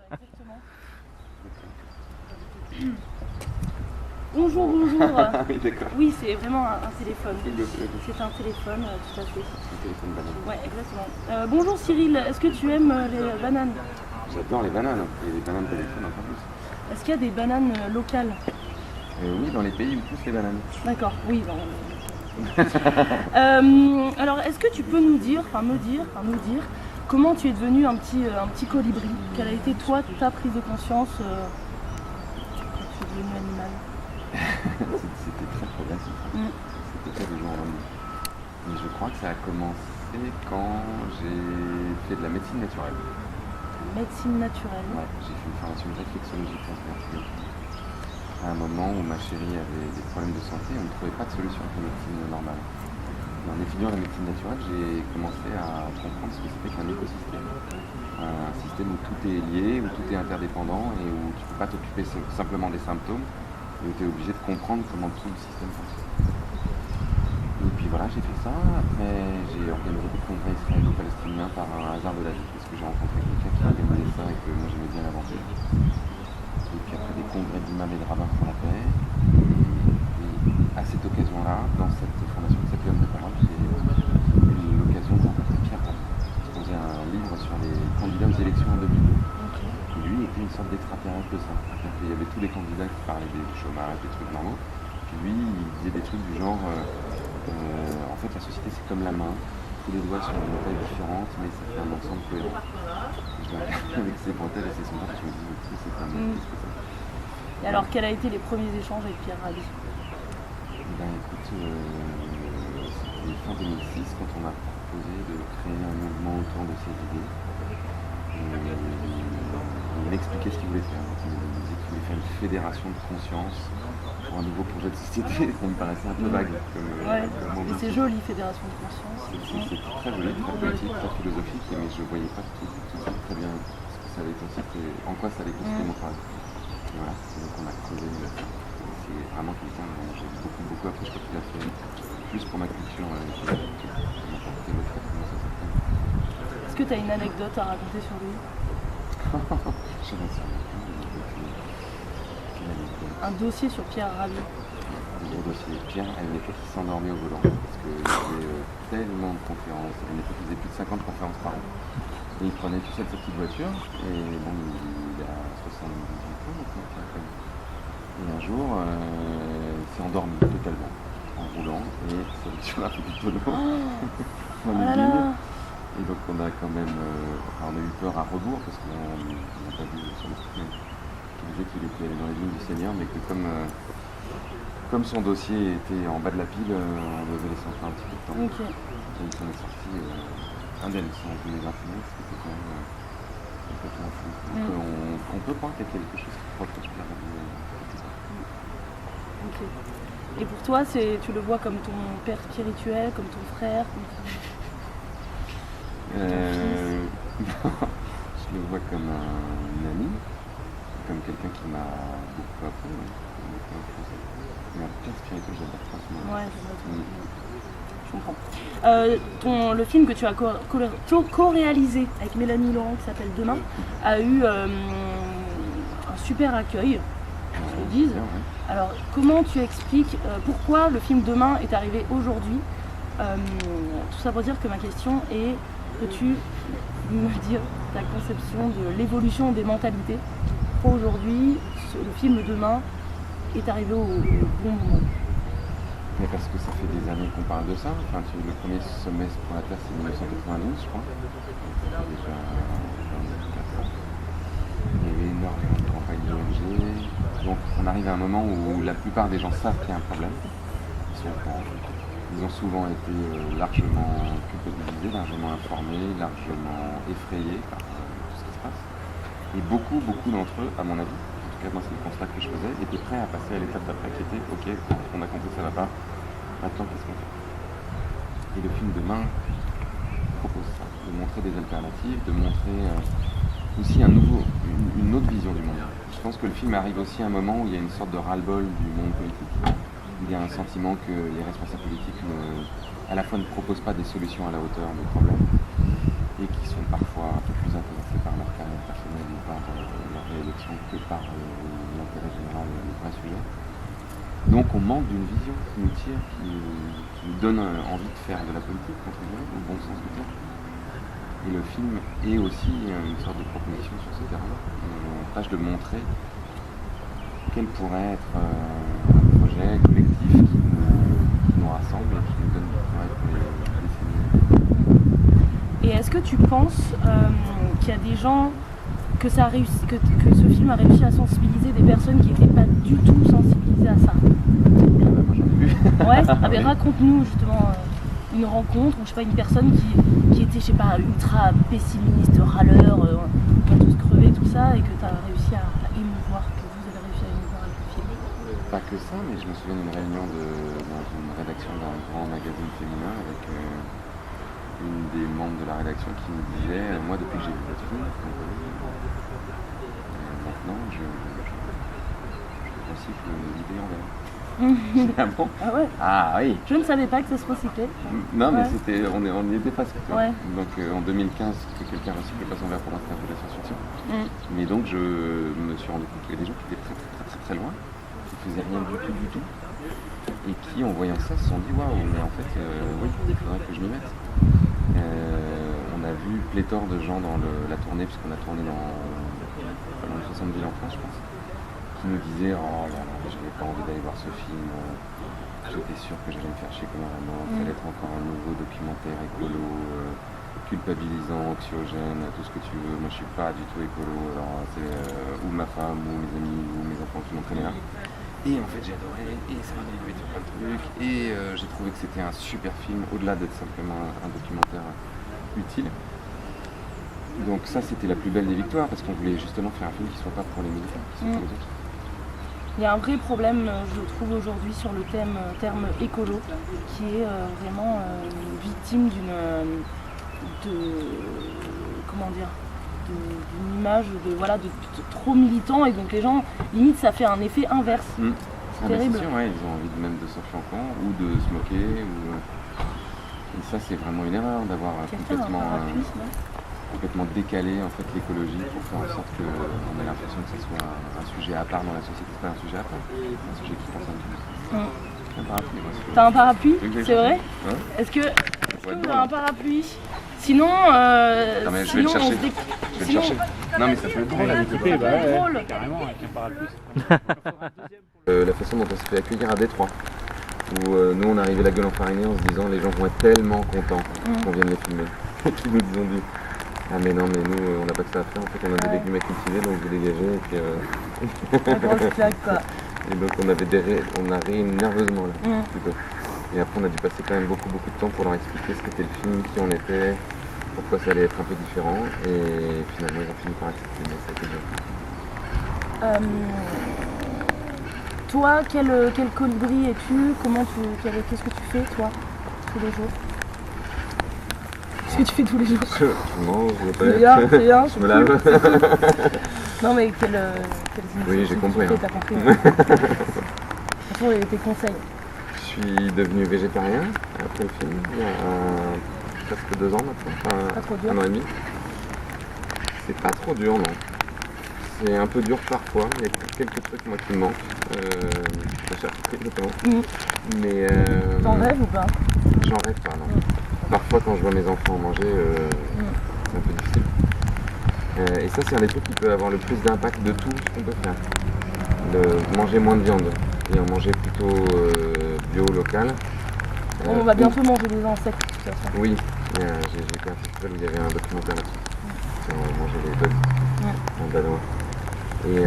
Exactement. Bonjour, bonjour. Oui, d'accord. Oui, c'est vraiment un téléphone. Le C'est un téléphone, tout à fait. téléphone banane. Ouais, exactement. Bonjour Cyril, est-ce que tu aimes les bananes? J'adore les bananes, et les bananes téléphone encore plus. Est-ce qu'il y a des bananes locales? Oui, dans les pays où poussent les bananes. D'accord, oui. Alors, est-ce que tu peux nous dire, nous dire, comment tu es devenu un petit colibri? Quelle a été toi ta prise de conscience quand tu es devenu animal? C'était très progressif. C'était pas du jour au lendemain. Et je crois que ça a commencé quand j'ai fait de la médecine naturelle. Médecine naturelle. Ouais, j'ai fait une formation de réflexologie transversale. À un moment où ma chérie avait des problèmes de santé, on ne trouvait pas de solution avec la médecine normale. Et en étudiant la médecine naturelle, j'ai commencé à comprendre ce que c'était qu'un écosystème. Un système où tout est lié, où tout est interdépendant et où tu ne peux pas t'occuper simplement des symptômes, et où tu es obligé de comprendre comment tout le système fonctionne. Et puis voilà, j'ai fait ça. Après, j'ai organisé des congrès israélo-palestiniens par un hasard de la vie, parce que j'ai rencontré quelqu'un qui organisait ça et que moi j'aimais bien l'aventure. Et puis après des congrès d'imams et de rabbins pour la paix. Et à cette occasion-là, dans cette fondation qui s'appelle Homme de Parole, j'ai eu l'occasion de rencontrer Pierre Rabhi, qui faisait un livre sur les candidats aux élections en 2002. Et lui était une sorte d'extraterrestre de ça. Il y avait tous les candidats qui parlaient du chômage, des trucs normaux. Puis lui, il disait des trucs du genre, en fait la société c'est comme la main, tous les doigts sont d'une taille différente, mais ça fait un ensemble cohérent. Je l'ai regardé avec ses bretelles et ses sondages, je me dis, ok, c'est pas mal, qu'est-ce que c'est? Et alors, quels ont été les premiers échanges avec Pierre Rabhi? Ben écoute, c'était fin 2006 quand on m'a proposé de créer un mouvement autour de ces idées. Il m'expliquait ce qu'il voulait faire. Il me disait qu'il voulait faire une fédération de conscience pour un nouveau projet de société. Ça me paraissait un peu vague comme Mais c'est joli, fédération de conscience. C'est très joli, très politique, très philosophique, mais je ne voyais pas tout très bien ce que ça allait consister, en quoi ça allait consister mon travail. Et voilà, c'est donc on a creusé. C'est vraiment quelqu'un dont j'ai beaucoup appris, je crois qu'il a fait plus pour ma culture que n'importe quel autre comment ça s'appelle. Est-ce que tu as une anecdote à raconter sur lui? Je sais pas si Un dossier sur Pierre Rabhi. Le dossier. Pierre, à une époque, il s'endormait au volant parce qu'il faisait tellement de conférences. À une époque, il faisait plus de 50 conférences par an. Et il prenait tout seul sa petite voiture. Et bon, il a 78 ans maintenant, Pierre. Et un jour, il s'est endormi totalement en roulant. Et sa voiture a fait du tonneau dans les lignes. Et donc on a quand même, on a eu peur à rebours parce qu'on n'a pas vu sur le truc, qui disait qu'il était allé dans les lignes du Seigneur, mais que comme son dossier était en bas de la pile, on devait laisser entrer un petit peu de temps. Okay. Et il s'en est sorti indemne, sans aucune influence, c'était quand même complètement fou. Donc on peut croire qu'il y a quelque chose qui proche de Pierre Rabhi. Ok. Et pour toi, tu le vois comme ton père spirituel, comme ton frère, Je le vois comme un ami, comme quelqu'un qui m'a beaucoup appris, mais un père spirituel, j'adore pas ce mot. Ouais, je comprends. Le film que tu as co-réalisé avec Mélanie Laurent, qui s'appelle Demain, a eu un super accueil, je le dise. Alors, comment tu expliques pourquoi le film Demain est arrivé aujourd'hui? Tout ça pour dire que ma question est: peux-tu me dire ta conception de l'évolution des mentalités? Pourquoi aujourd'hui, le film Demain est arrivé au bon moment? Mais parce que ça fait des années qu'on parle de ça. Enfin, le premier semestre pour la Terre, c'est 1992, je crois. Déjà 24 ans. Il y avait énormément de campagnes d'ONG. Donc on arrive à un moment où la plupart des gens savent qu'il y a un problème. Ils sont au courant. Ils ont souvent été largement culpabilisés, largement informés, largement effrayés par tout ce qui se passe. Et beaucoup d'entre eux, à mon avis, en tout cas moi c'est le constat que je faisais, étaient prêts à passer à l'étape d'après qui était ok, on a compris que ça va pas, maintenant qu'est-ce qu'on fait? Et le film Demain propose ça, de montrer des alternatives, de montrer aussi une autre vision du monde. Je pense que le film arrive aussi à un moment où il y a une sorte de ras-le-bol du monde politique. Il y a un sentiment que les responsables politiques à la fois ne proposent pas des solutions à la hauteur des problèmes et qui sont parfois un peu plus intéressés par leur carrière personnelle ou par l'action que par l'intérêt général, le vrai sujet. Donc on manque d'une vision qui nous tire, qui nous donne envie de faire de la politique, entre guillemets, au bon sens du terme. Et le film est aussi une sorte de proposition sur ce terrain-là. On tâche de montrer quel pourrait être un projet collectif qui nous rassemble et qui nous donne du travail pour les décennies. Et est-ce que tu penses qu'il y a des gens que ça a réussi, que ce film a réussi à sensibiliser des personnes qui n'étaient pas du tout sensibilisées à ça? Moi j'en ai vu. Ouais, ah, mais raconte-nous justement une rencontre, ou je sais pas, une personne qui était, je sais pas, ultra pessimiste, râleur, on va tous crever, tout ça, et que tu as réussi à émouvoir, que vous avez réussi à émouvoir avec le film. Pas que ça, mais je me souviens d'une réunion dans une rédaction d'un grand magazine féminin avec une des membres de la rédaction qui me disait moi depuis que j'ai vu votre film, maintenant je recycle l'idée en verre. Ah bon? Ah ouais? Ah oui. Je ne savais pas que ça se recyclait. Non mais Ouais. c'était, on y était presque. Ouais. Donc en 2015 que quelqu'un recycle pas son verre pour l'instant un peu de la science-fiction. Mais donc je me suis rendu compte qu'il y a des gens qui étaient très loin, qui faisaient rien du tout, et qui en voyant ça se sont dit waouh, mais en fait oui, il faudrait que je m'y mette. On a vu pléthore de gens dans la tournée, puisqu'on a tourné dans pas loin de 60 villes en France, je pense, qui nous disaient oh là là, j'avais pas envie d'aller voir ce film, j'étais sûr que j'allais me faire chier comme un renard, ça allait être encore un nouveau documentaire écolo, culpabilisant, anxiogène, tout ce que tu veux. Moi je suis pas du tout écolo, alors c'est ou ma femme, ou mes amis, ou mes enfants qui m'entraînaient là. Et en fait j'ai adoré, et ça m'a donné envie de faire plein de trucs, et j'ai trouvé que c'était un super film, au-delà d'être simplement un documentaire utile. Donc ça c'était la plus belle des victoires, parce qu'on voulait justement faire un film qui soit pas pour les militants, qui soit pour les autres. Il y a un vrai problème, je trouve, aujourd'hui sur le terme écolo, qui est vraiment victime d'une image de trop militant, et donc les gens, limite, ça fait un effet inverse. C'est terrible. C'est sûr, ouais, ils ont envie même de s'enfuir en camp, ou de se moquer, et ça c'est vraiment une erreur d'avoir complètement décalé en fait l'écologie pour faire en sorte qu'on ait l'impression que ce soit un sujet à part dans la société. C'est pas un sujet à part, c'est un sujet qui concerne tout le monde. Un parapluie, moi, T'as un parapluie? C'est vrai? Ouais. Est-ce que vous avez un parapluie? Sinon, non mais je vais le chercher. Je vais le chercher. Non mais ça fait drôle à l'équiper, drôle. Carrément avec un parapluie. La façon dont on s'est fait accueillir à Détroit, où nous on arrivait la gueule enfarinée en se disant les gens vont être tellement contents qu'on vienne les filmer. Et qui nous disons ah mais non mais nous on n'a pas que ça à faire, en fait on a des légumes à cultiver donc vous dégagez, et puis La grosse claque, quoi. et donc on a ri nerveusement là plutôt. Et après on a dû passer quand même beaucoup de temps pour leur expliquer ce qu'était le film, qui on était, pourquoi ça allait être un peu différent, et finalement ils ont fini par accepter, mais ça a été dur. Toi, quel colibri es-tu? Qu'est-ce que tu fais toi tous les jours? Qu'est-ce que tu fais tous les jours? Je mange, je C'est bien, je me lave. Non mais quelles Oui, j'ai compris. T'as compris. Quels sont tes conseils? Je suis devenu végétarien après le film, il y a presque 2 ans maintenant, Pas trop dur. 1 an et demi. C'est pas trop dur, non. C'est un peu dur parfois, il y a quelques trucs moi qui me manquent, la charcuterie notamment. Mais T'en rêves ou pas? j'en rêve pas, non. Parfois quand je vois mes enfants manger, c'est un peu difficile. Et ça c'est un des trucs qui peut avoir le plus d'impact de tout ce qu'on peut faire. De manger moins de viande et en manger plutôt bio, local. On va bientôt manger des insectes de toute façon. Oui, j'ai fait un festival où il y avait un documentaire là-dessus. Sur manger les bugs en danois. Et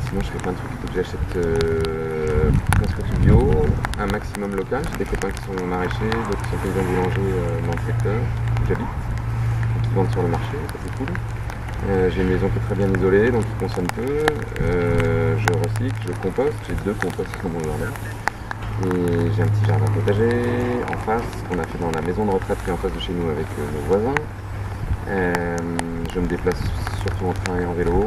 sinon je fais plein de trucs. Il faut que j'achète presque tout bio, un maximum local. J'ai des copains qui sont maraîchers, d'autres qui sont paysans boulangers dans le secteur où j'habite, qui vendent sur le marché, ça c'est cool. J'ai une maison qui est très bien isolée, donc qui consomme peu. Je recycle, je composte, j'ai 2 composts dans mon jardin. Et j'ai un petit jardin potager en face, qu'on a fait dans la maison de retraite qui est en face de chez nous avec nos voisins. Je me déplace surtout en train et en vélo.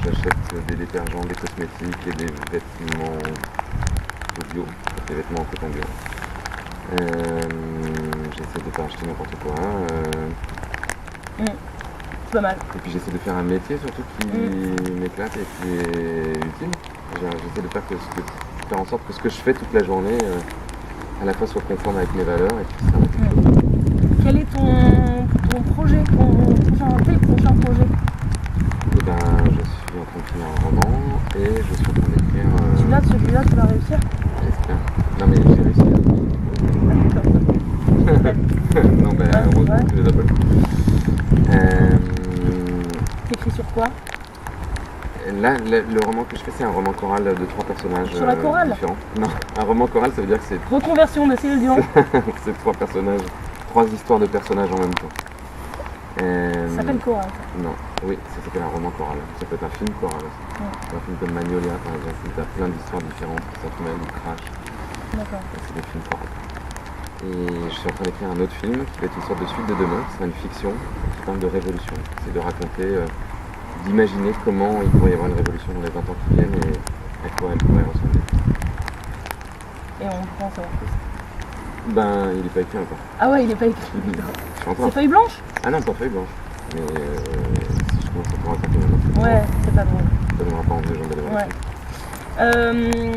J'achète des détergents, des cosmétiques et des vêtements bio, des vêtements en coton bio. J'essaie de ne pas acheter n'importe quoi. C'est pas mal. Et puis j'essaie de faire un métier surtout qui m'éclate et qui est utile. J'essaie de faire en sorte que ce que je fais toute la journée, à la fois soit conforme avec mes valeurs et puis ça. Quel est ton projet, tes prochains projets? Et ben, je suis en train de finir un roman et je suis en train d'écrire. Celui-là, tu vas réussir? J'espère. Non mais j'ai réussi. Non ben, heureusement que je les appelle. T'écris sur quoi? Là, le roman que je fais, c'est un roman choral de 3 personnages Sur la chorale? différents. Non, un roman choral, ça veut dire que c'est Reconversion de Cyril Dion. c'est 3 personnages, 3 histoires de personnages en même temps. Ça s'appelle Choral. Non, oui, ça s'appelle un roman choral. Ça peut être un film choral aussi. Un film comme Magnolia, par exemple, où tu as plein d'histoires différentes qui s'entremêlent, ou Crash. D'accord. C'est des films chorales. Et je suis en train d'écrire un autre film qui va être une sorte de suite de demain, qui sera une fiction qui parle de révolution. C'est de raconter, d'imaginer comment il pourrait y avoir une révolution dans les 20 ans qui viennent et à quoi elle pourrait ressembler. Et on prend ça. Ben, il n'est pas écrit encore. Ah ouais, il n'est pas écrit. Je suis en train. C'est feuille blanche? Ah non, pas feuille blanche. Mais si je commence à te raconter maintenant, Ouais, c'est pas drôle. ça donnera pas envie aux gens d'aller voir le film.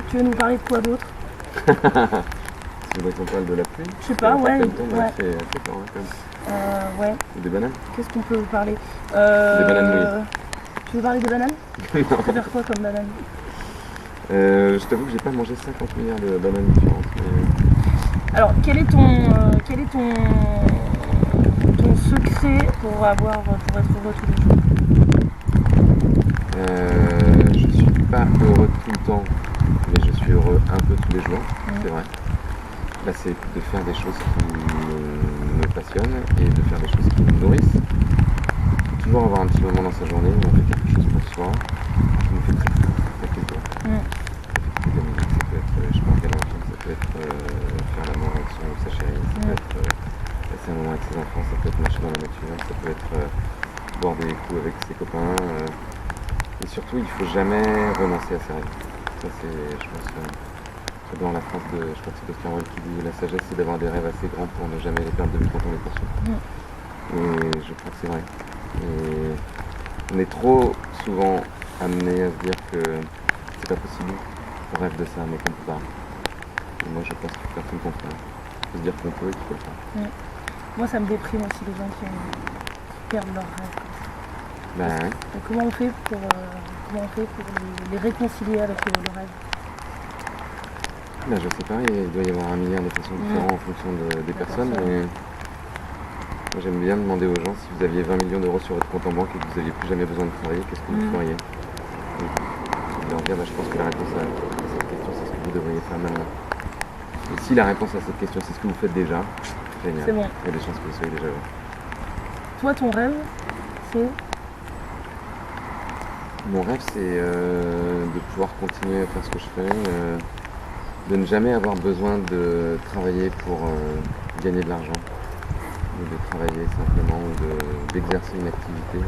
Tu veux nous parler de quoi d'autre? Tu voudrais qu'on parle de la pluie? Je sais pas, ouais. C'est assez fort, hein, quand même. Ouais. Ou des bananes? Qu'est-ce qu'on peut parler? Des bananes mouillées. Tu veux parler des bananes? Tu peux faire quoi comme banane? Je t'avoue que j'ai pas mangé 50 milliards de bananes différentes. Mais... Alors, quel est ton secret pour être heureux tous les jours? Je suis pas heureux tout le temps, mais je suis heureux un peu tous les jours, c'est vrai. Là, c'est de faire des choses qui me passionnent et de faire des choses qui me nourrissent. Il faut toujours avoir un petit moment dans sa journée où on fait quelque chose pour soi qui nous fait très plaisir. Ça peut être de la musique, ça peut être, je sais pas, regarder un film, ça peut être faire l'amour avec son ou sa chérie, ça peut être passer un moment avec ses enfants, ça peut être marcher dans la nature, ça peut être boire des coups avec ses copains. Et surtout, il ne faut jamais renoncer à ses rêves. Ça, c'est, je pense, dans la phrase de, je crois que c'est Oscar Wilde qui dit la sagesse, c'est d'avoir des rêves assez grands pour ne jamais les perdre de vue quand on les poursuit. Et je crois que c'est vrai. Et on est trop souvent amené à se dire que c'est pas possible, on rêve de ça, mais qu'on peut pas. Et moi, je pense qu'il faut faire tout le contraire. Il faut se dire qu'on peut et qu'il faut le faire. Moi, ça me déprime aussi les gens qui perdent leurs rêves. Ben, comment on fait pour les réconcilier avec le rêve? Ben, je sais pas, il doit y avoir un milliard de façons différentes en fonction des personnes. Mais moi, j'aime bien demander aux gens si vous aviez 20 millions d'euros sur votre compte en banque et que vous n'aviez plus jamais besoin de travailler, qu'est-ce que vous feriez? Et leur dire, je pense que la réponse à cette question, c'est ce que vous devriez faire maintenant. Et si la réponse à cette question, c'est ce que vous faites déjà, génial. C'est bon. Il y a des chances que vous soyez déjà heureux. Toi, ton rêve, c'est? Mon rêve, c'est de pouvoir continuer à faire ce que je fais, de ne jamais avoir besoin de travailler pour gagner de l'argent, ou de travailler simplement, ou d'exercer une activité,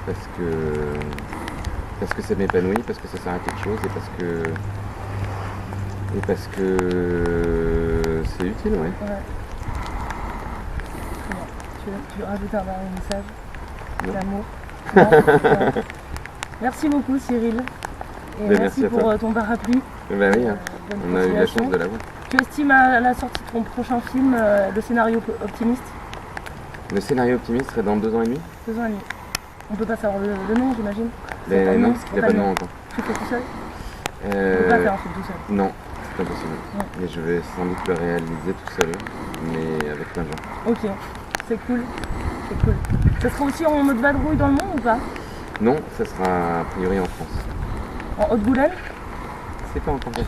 parce que ça m'épanouit, parce que ça sert à quelque chose, et parce que c'est utile, ouais. Très bien. Tu veux rajouter un dernier message? Non. L'amour. Non. Merci beaucoup Cyril. Et merci pour ton parapluie. Ben oui, on a eu la chance de l'avoir. Tu estimes à la sortie de ton prochain film le scénario optimiste? Le scénario optimiste serait dans 2 ans et demi? 2 ans et demi. On peut pas savoir le nom, j'imagine? Ben non, parce qu'il n'y a pas de nom encore. Tu le fais tout seul? On peut pas faire un film tout seul? Non, c'est pas possible. Mais je vais sans doute le réaliser tout seul, mais avec plein de gens. Ok, c'est cool. C'est cool. Ça sera aussi en mode vadrouille dans le monde ou pas? Non, ça sera a priori en France. En Haute-Goulaine? C'est pas encore fait.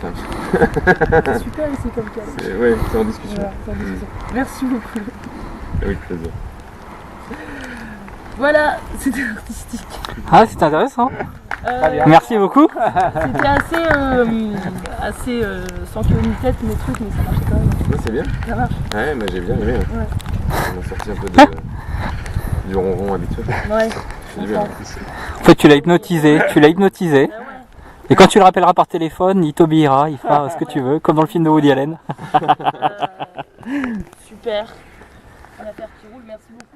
C'est super ici comme cas. Oui, c'est en discussion. Voilà, c'est en discussion. Merci beaucoup. Avec plaisir. Voilà, c'était artistique. Ah, c'était intéressant. Merci beaucoup. C'était assez sans queue ni tête mes trucs, mais ça marchait quand même. Ouais, c'est bien. Ça marche. Ouais, j'ai bien aimé. Ouais. On a sorti un peu du ronron habituel. Ouais. C'est bien. En fait, tu l'as hypnotisé. Ouais. Et quand tu le rappelleras par téléphone, il t'obéira, il fera ce que tu veux, comme dans le film de Woody Allen. Super. L'affaire qui roule, merci beaucoup.